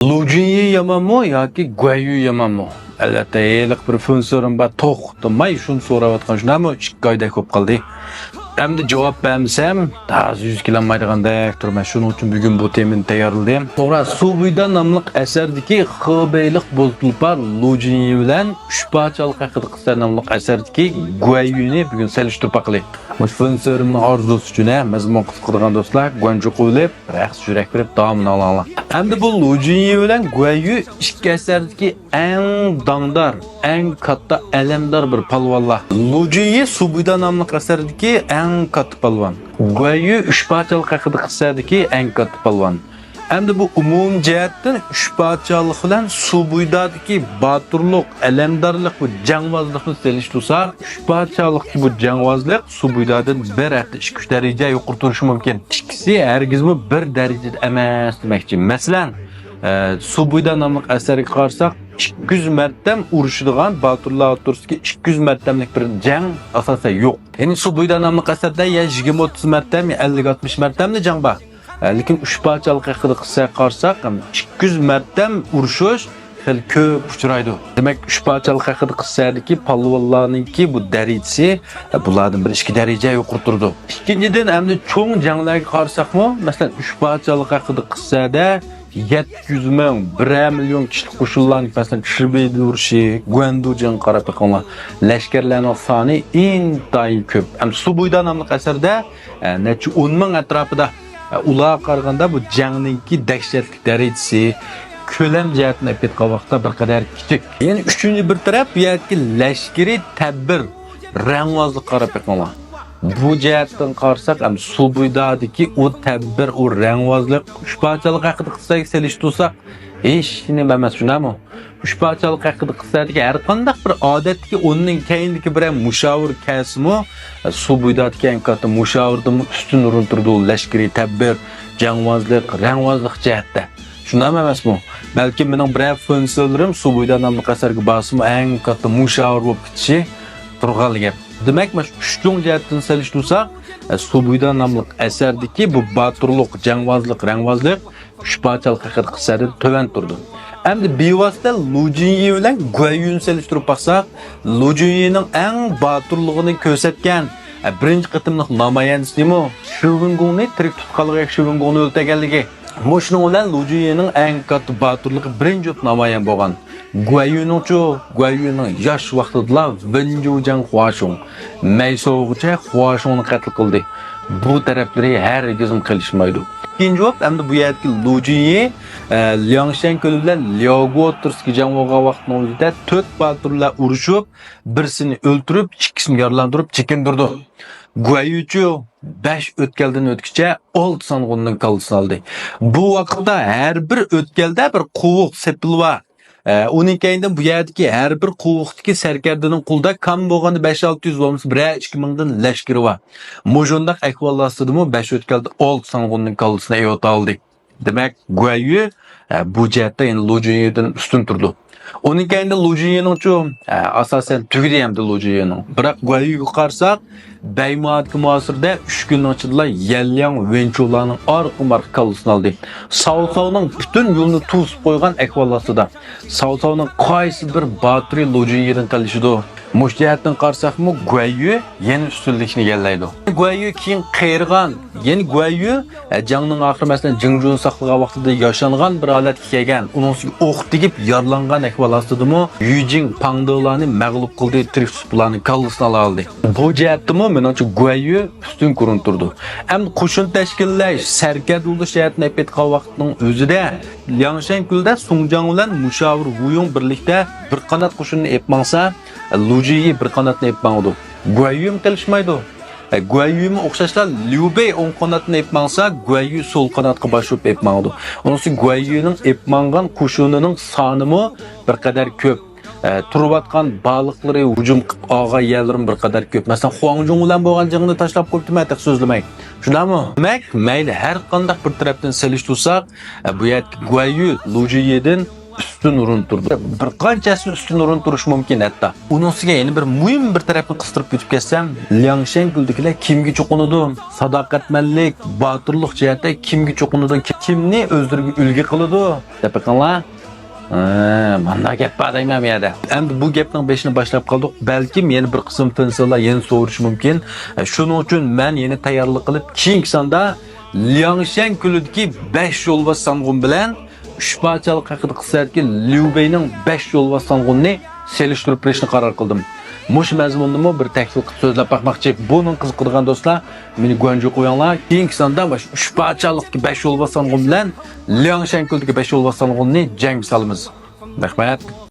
Lujinyi yamanmı yoki Guayu yamanmı? Albatta, yeliq bir funksiyarim bor, to'xtamay shuni so'rayotgan shunami 2 oyda ko'p qildi. Endi javob bersam, taz 100 kilometrgandek turman. Shuning uchun bugun bu temani tayyorladim. To'g'ri, Subuyda nomli asardagi Xibeylik Bo'ltulpar Lujinyi bilan Ushbachalik haqida qissa nomli asardagi Guayuni bugun selishtirib baqilay. Bu funksiyarimning orzusi uchun mazmun qisqirgan do'stlar, Guanju qo'yib, raqs yurak berib davomini olinglar. Endi bu Lujinyi bilan Guayu ikki asardagi eng dangdar, eng katta alamdor bir palvonlar. Lujinyi Subuyda nomli asardagi eng katta palvon. Guayu Ushbachalik haqida qissadagi eng katta palvon. Endi bu umum jihatdan Ushbachalik bilan Subuydadagi baturlik, alamdorlik va jangvozlikni selishtirsak, Ushbachalik bu jangvozlik Subuydadan bir hafta 2-3 daraja yuqori turishi mumkin. İkisi hargizmi bir darajada emas demakchi. Masalan, Subuyda nomli asarga qarasak 200 martam urushadigan baturlar o'rtasidagi 200 martamlik bir jang asosan yo'q. Ya'ni Subuyda nomli asarda ya 20-30 martam, ya 50-60 martamli jang bor. Lekin Ushbachalik haqida qissa qarasak 200 martam urushish xil ko'p uchraydi. Demak, Ushbachalik haqida qissadagi palvonlarningki bu darajasi bulardan 1-2 daraja yuqori turdi. Ikkinchidan, endi cho'ng janglarga qarasakmi, masalan, Ushbachalik haqida qissada 700 ming, 1 million kishilik qo'shinlarning masalan Shibeydi urushi, Guandujan qarab qo'yganlar. Lashkarlarning soni intayin ko'p. Ham Subuyda nomli asarda necha 10 ming atrofida ular qaraganda bu jangninki dahshatli darajasi ko'lam jihatdan aytgan vaqtda bir qadar kichik. Ya'ni uchinchi bir taraf bu yerga lashkariy tadbir, rangvozlik qarab qo'yganlar. Bu jihatdan qarasak ham Subuydadagi o tadbir, o rangvozlik Ushbachalik haqida qissaga selishtirsak hech nima emas, shunami? Ushbachalik haqida qissadagi har qanday bir odatga o'nning keyindagi bir mushavir kasmi Subuydadagi eng katta mushavirdan ustun o'rin turdi. Lashkariy tadbir, jangvozlik, rangvozlik jihatda. Shunami emasmi? Balki mening bir funksiyalarim Subuyda nomli asarga bosim eng katta mushavir bo'lib ketishi turganligi. Demak, mana shu uchun jihatdan selishtirsak, Subuyda nomli asardagi bu baturlik, jangvozlik, rangvozlik Ushbachalik haqida qissada to'van turdi. Endi bevosita Lujinyi bilan Guayuni selishtirib baxsak, Lujinyining eng baturligini ko'rsatgan birinchi qitimliq namoyandasimi Shivingungni tirik tutqanligi, Shivingungni o'ltaganligi. Moshning bilan Lujinyining eng katta baturligi birinchi namoyon bo'lgan. Guayuning yosh vaqtida Wenjujang Huashong Mayso'g'icha Huashongni qatl qildi. Bu taraflari hargizm qilishmaydi. İkinci vaqt endi bu yerdagi Lujinyi Liangshan ko'li bilan Liaoguo o'rtasidagi jang bo'lgan vaqtning o'zida 4 baturlar urushib, birisini o'ldirib, ikkisini yaralantirib chekindirdi. Guayuchu 5 o'tkaldan o'tkicha 6 song'unning kallasini oldi. Bu vaqtda har bir o'tkalda bir quvuq sepilva. Uning keyindan bu yerdagi har bir quvuqdagi sarkardaning qo'lda kam bo'lganda 5-600 bo'lmasa 1-2 mingdan lashkari bor. Mojondaq ahvollardami 5 o'tkalda 6 song'unning kallasini ayota oldi. Demak, Guayu bu jihatda endi Lujinyidan ustun turdi. Uning keyindan Lujinyining asosan tugidi hamda Lujinyining. Biroq Guayuga qarasak, Baymatga muasirda 3 kunning ichida Yelliang Wenchularning orqa-marqa kallasini oldi. Saosovning butun yo'lni to'sib qo'ygan ahvollarda Saosovning qaysi bir baturi Lujinyidan qilishidi. Mushtihatdan qarsaqmi Guayu yana ustunlikni egallaydi. Guayu keyin qayirgan, ya'ni Guayu jangning oxiri masalan Jingjun saqlagan vaqtida yashangan bir holatga kelgan. Uning o'q tegib yaralangan ahvolatidami Yujing Pangdolarni mag'lub qildi, Trifsbularning kallasini oldi. Bu jihatdami menimcha Guayu ustun ko'rinib turdi. Endi qo'shin tashkillash, sarkard bo'lish jihatini aytgan vaqtning o'zida Liangshan ko'lida Sungjang bilan mushavir Wuyong birlikda bir qanot qo'shinni epmangsa Lujinyi bir qanotni epmangdi. Guayu qilishmaydi. Guayu'mi o'xshashlar Liu Bei o'ng qanotni epmangsa, Guayu so'l qanotga boshib epmangdi. Unisi Guayuning epmangan qo'shinining sonimi bir qadar ko'p. Turayotgan baliqlari hujum qilib olgan yerlarim bir qadar ko'p. Masalan, Huangjong bilan bo'lgan jangni tashlab qo'yibdi, atiq so'zlamay. Shunami? Demak, mayli har qanday bir tarafdan selishtirsak, bu yerda Guayu Lujinyidan ustun urinib turdi. Bir qanchasi ustun urinib turish mumkin hatto. Unisiga yana bir muhim bir tarafni qistirib o'tib ketsam, Liangshan kuldikilar kimga cho'qinadi? Sadoqatmanlik, botirlik jihatda kimga cho'qinadi? Kimni o'zlariga ulgu qiladi? Deb qanlar? Mana gap bor deyman bu yerda. Endi bu gapning beshini boshlab qoldik. Balkim yana bir qism tinsilar yana so'rish mumkin. Shuning uchun men yana tayyorlik qilib, keyingi sonda Liangshan kulidagi 5 yo'lbos sangun bilan ushbachalik haqida qilsatki, Liu Beining 5 yo'lbos sangunni selishtirib berishni qaror qildim. Mush mazmunni bir taklif qilib so'zlab bakmoqchi. Buning qiziqadigan do'stlar, meni Guanju qo'yinglar. Keyingi sonda ushbachalikka 5 yo'lbos sangun bilan Liangshan kulidagi 5 yo'lbos sangunni jang solamiz. Rahmat.